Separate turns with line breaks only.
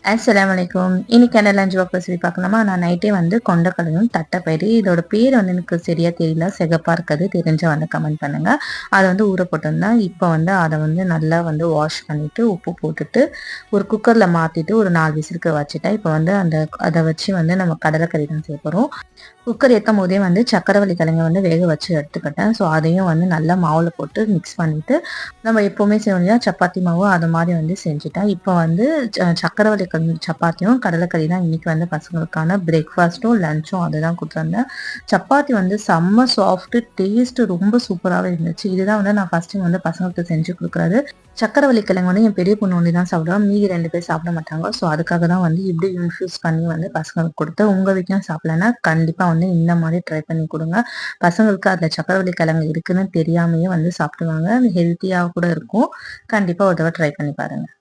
அஸ்ஸலாமு அலைக்கும். இன்னைக்கான லஞ்ச் பாக்ஸ் ரெசிபி பார்க்கலாமா? நான் நைட்டே கொண்டக்கடலையும் தட்டைப்பயிறு இதோட பேர் எனக்கு சரியா தெரியல. சிகப்பா இருக்குது. தெரிஞ்சா கமெண்ட் பண்ணுங்க. அதை ஊற போட்டிருந்தேன். இப்போ அதை நல்லா வாஷ் பண்ணிட்டு உப்பு போட்டுட்டு ஒரு குக்கர்ல மாத்திட்டு ஒரு 4 விசிலுக்கு வச்சுட்டேன். இப்போ அதை வச்சு நம்ம கடலைக்கறி தான் செய்ய போறோம். குக்கர் ஏற்றும் போதே சக்கரவள்ளி கிழங்கு வேக வச்சு எடுத்துக்கிட்டேன். ஸோ அதையும் நல்லா மாவுல போட்டு மிக்ஸ் பண்ணிட்டு நம்ம எப்பவுமே செய்வோம் இல்லையா சப்பாத்தி மாவு அது மாதிரி செஞ்சுட்டேன். இப்போ சக்கரவள்ளி கிழங்கு சப்பாத்தியும் கடலைக்கறி தான் இன்னைக்கு பசங்களுக்கான பிரேக்ஃபாஸ்ட்டும் லஞ்சும் அதுதான் கொடுத்துருந்தேன். சப்பாத்தி செம்ம சாஃப்ட், டேஸ்ட் ரொம்ப சூப்பராகவே இருந்துச்சு. இதுதான் நான் ஃபர்ஸ்ட் டைம் பசங்களுக்கு செஞ்சு கொடுக்குறது. சக்கரவள்ளி கிழங்கு என் பெரிய பொண்ணு ஒன்று தான் சாப்பிடுவோம், மீதி 2 பேர் சாப்பிட மாட்டாங்க. ஸோ அதுக்காக தான் இப்படி இன்ஃபியூஸ் பண்ணி பசங்களுக்கு கொடுத்து உங்கள் வீட்லையும் சாப்பிடலன்னா கண்டிப்பாக இந்த மாதிரி ட்ரை பண்ணி கொடுங்க. பசங்களுக்கு அதில் சக்கரவள்ளி கிழங்கு இருக்குன்னு தெரியாமையே சாப்பிடுவாங்க. ஹெல்த்தியாக கூட இருக்கும். கண்டிப்பாக ஒரு தடவை ட்ரை பண்ணி பாருங்கள்.